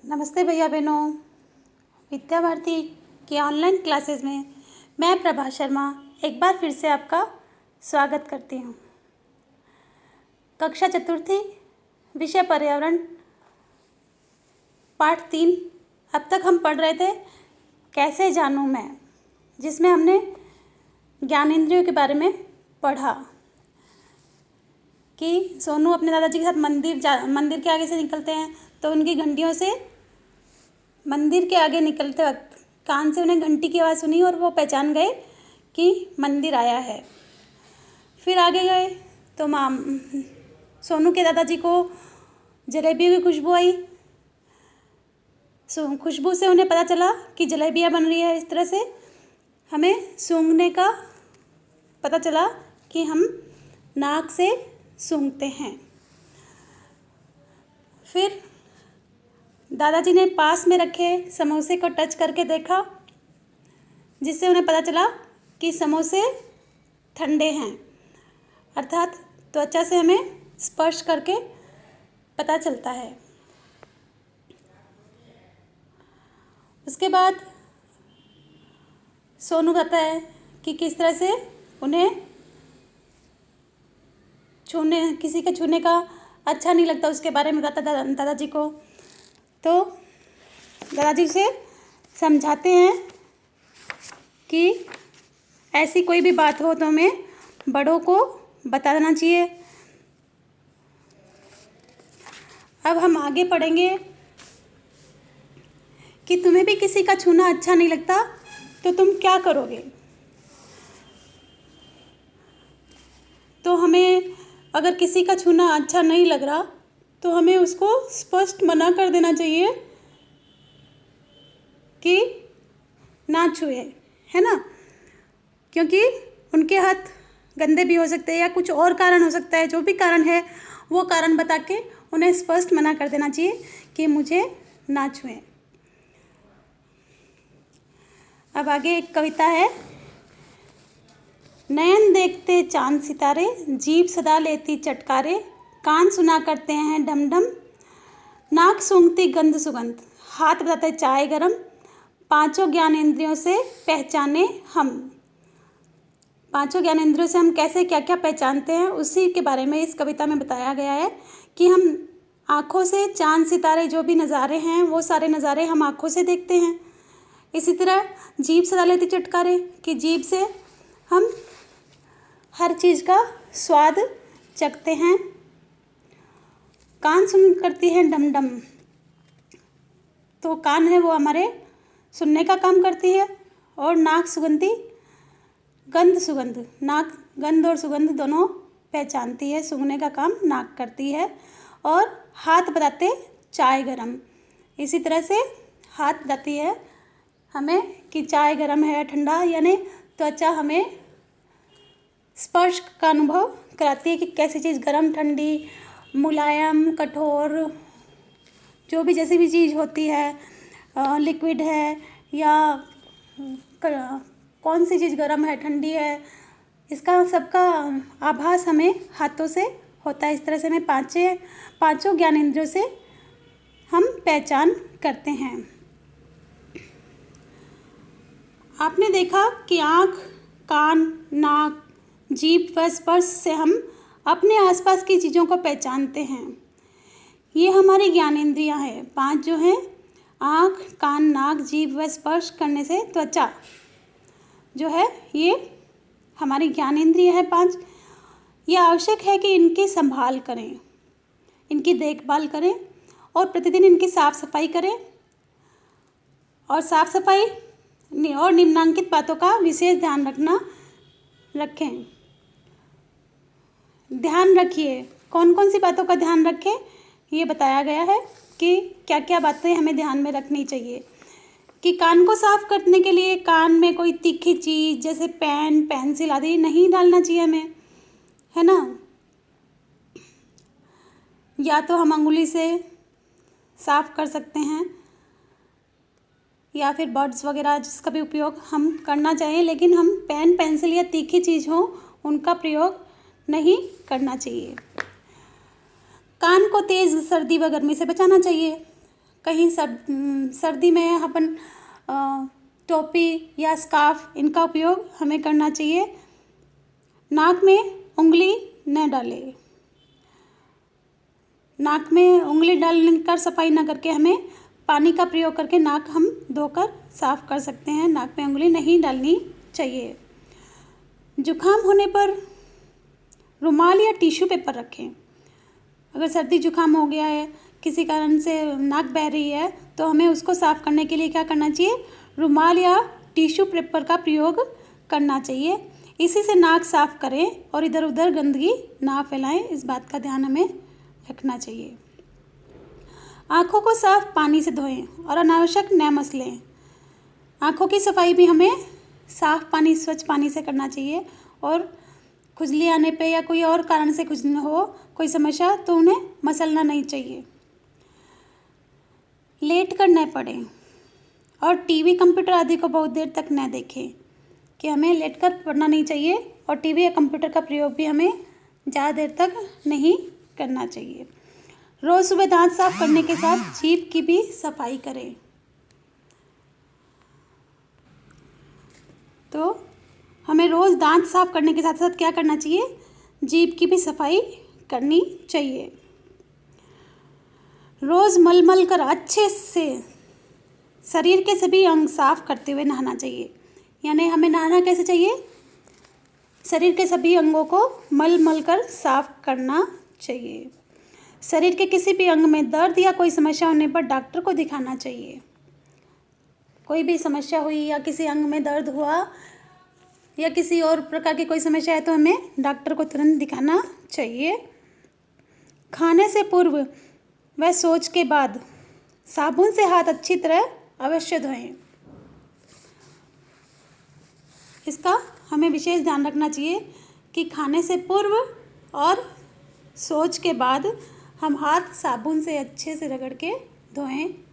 नमस्ते भैया बहनों। विद्या भारती की ऑनलाइन क्लासेस में मैं प्रभा शर्मा एक बार फिर से आपका स्वागत करती हूँ। कक्षा चतुर्थी विषय पर्यावरण पाठ 3। अब तक हम पढ़ रहे थे कैसे जानूँ मैं, जिसमें हमने ज्ञानेंद्रियों के बारे में पढ़ा कि सोनू अपने दादाजी के साथ मंदिर के आगे से निकलते हैं तो उनकी घंटियों से मंदिर के आगे निकलते वक्त कान से उन्हें घंटी की आवाज़ सुनी और वो पहचान गए कि मंदिर आया है। फिर आगे गए तो सोनू के दादाजी को जलेबियों की खुशबू आई। खुशबू से उन्हें पता चला कि जलेबियाँ बन रही है। इस तरह से हमें सूंघने का पता चला कि हम नाक से सूंघते हैं। फिर दादाजी ने पास में रखे समोसे को टच करके देखा, जिससे उन्हें पता चला कि समोसे ठंडे हैं, अर्थात त्वचा से हमें स्पर्श करके पता चलता है। उसके बाद सोनू कहता है कि किस तरह से उन्हें किसी के छूने का अच्छा नहीं लगता, उसके बारे में बताता दादाजी को। तो दादाजी उसे समझाते हैं कि ऐसी कोई भी बात हो तो हमें बड़ों को बता देना चाहिए। अब हम आगे पढ़ेंगे कि तुम्हें भी किसी का छूना अच्छा नहीं लगता तो तुम क्या करोगे। तो हमें अगर किसी का छूना अच्छा नहीं लग रहा तो हमें उसको स्पष्ट मना कर देना चाहिए कि ना छुए, है ना, क्योंकि उनके हाथ गंदे भी हो सकते हैं या कुछ और कारण हो सकता है। जो भी कारण है वो कारण बता के उन्हें स्पष्ट मना कर देना चाहिए कि मुझे ना छुएं। अब आगे एक कविता है। नयन देखते चांद सितारे, जीभ सदा लेती चटकारे, कान सुना करते हैं डम डम, नाक सूंघती गंध सुगंध, हाथ बताते चाय गरम, पांचों ज्ञानेंद्रियों से पहचाने हम। पांचों ज्ञानेंद्रियों से हम कैसे क्या क्या पहचानते हैं उसी के बारे में इस कविता में बताया गया है कि हम आँखों से चांद सितारे जो भी नज़ारे हैं वो सारे नज़ारे हम आँखों से देखते हैं। इसी तरह जीभ सदा लेती चटकारे कि जीभ से हम हर चीज़ का स्वाद चखते हैं। कान सुन करती है डम डम, तो कान है वो हमारे सुनने का काम करती है। और नाक सुगंधी गंध सुगंध, नाक गंध और सुगंध दोनों पहचानती है, सूंघने का काम नाक करती है। और हाथ बताते चाय गरम, इसी तरह से हाथ बताती है हमें कि चाय गरम है ठंडा, यानी त्वचा हमें स्पर्श का अनुभव कराती है कि कैसी चीज़ गरम ठंडी मुलायम कठोर, जो भी जैसी भी चीज़ होती है, लिक्विड है या कौन सी चीज़ गरम है ठंडी है, इसका सबका आभास हमें हाथों से होता है। इस तरह से हमें पांचों ज्ञानेंद्रियों से हम पहचान करते हैं। आपने देखा कि आँख, कान, नाक, जीभ व स्पर्श से हम अपने आसपास की चीज़ों को पहचानते हैं। ये हमारी ज्ञानेंद्रियां हैं 5 जो हैं, आँख, कान, नाक, जीभ व स्पर्श करने से त्वचा जो है ये हमारी ज्ञानेंद्रिय है 5। ये आवश्यक है कि इनकी संभाल करें, इनकी देखभाल करें और प्रतिदिन इनकी साफ सफाई करें। और साफ सफाई और निम्नांकित बातों का विशेष ध्यान रखें। ध्यान रखिए, कौन कौन सी बातों का ध्यान रखें ये बताया गया है कि क्या क्या बातें हमें ध्यान में रखनी चाहिए। कि कान को साफ करने के लिए कान में कोई तीखी चीज़ जैसे पेन, पेंसिल आदि नहीं डालना चाहिए हमें, है ना। या तो हम अंगुली से साफ कर सकते हैं या फिर बड्स वगैरह जिसका भी उपयोग हम करना चाहिए, लेकिन हम पेन, पेंसिल या तीखी चीज़ हो उनका प्रयोग नहीं करना चाहिए। कान को तेज़ सर्दी व गर्मी से बचाना चाहिए। कहीं सर्दी में अपन टोपी या स्कार्फ इनका उपयोग हमें करना चाहिए। नाक में उंगली न डालें। नाक में उंगली डालने कर सफाई न करके हमें पानी का प्रयोग करके नाक हम धोकर साफ कर सकते हैं। नाक में उंगली नहीं डालनी चाहिए। जुकाम होने पर रुमाल या टिश्यू पेपर रखें। अगर सर्दी जुकाम हो गया है, किसी कारण से नाक बह रही है, तो हमें उसको साफ करने के लिए क्या करना चाहिए? रुमाल या टिश्यू पेपर का प्रयोग करना चाहिए। इसी से नाक साफ करें और इधर उधर गंदगी ना फैलाएं, इस बात का ध्यान हमें रखना चाहिए। आँखों को साफ पानी से धोएं और अनावश्यक न मसलें। आँखों की सफाई भी हमें साफ पानी, स्वच्छ पानी से करना चाहिए। और खुजली आने पे या कोई और कारण से खुजली हो, कोई समस्या, तो उन्हें मसलना नहीं चाहिए। लेट कर न पढ़ें और टीवी, कंप्यूटर आदि को बहुत देर तक न देखें। कि हमें लेट कर पढ़ना नहीं चाहिए और टीवी या कंप्यूटर का प्रयोग भी हमें ज़्यादा देर तक नहीं करना चाहिए। रोज़ सुबह दांत साफ करने के साथ जीभ की भी सफाई करें। तो हमें रोज़ दांत साफ करने के साथ साथ क्या करना चाहिए? जीभ की भी सफाई करनी चाहिए। रोज़ मल मल कर अच्छे से शरीर के सभी अंग साफ करते हुए नहाना चाहिए। यानी हमें नहाना कैसे चाहिए? शरीर के सभी अंगों को मल मल कर साफ करना चाहिए। शरीर के किसी भी अंग में दर्द या कोई समस्या होने पर डॉक्टर को दिखाना चाहिए। कोई भी समस्या हुई या किसी अंग में दर्द हुआ या किसी और प्रकार की कोई समस्या है तो हमें डॉक्टर को तुरंत दिखाना चाहिए। खाने से पूर्व व शौच के बाद साबुन से हाथ अच्छी तरह अवश्य धोएं। इसका हमें विशेष ध्यान रखना चाहिए कि खाने से पूर्व और शौच के बाद हम हाथ साबुन से अच्छे से रगड़ के धोएं।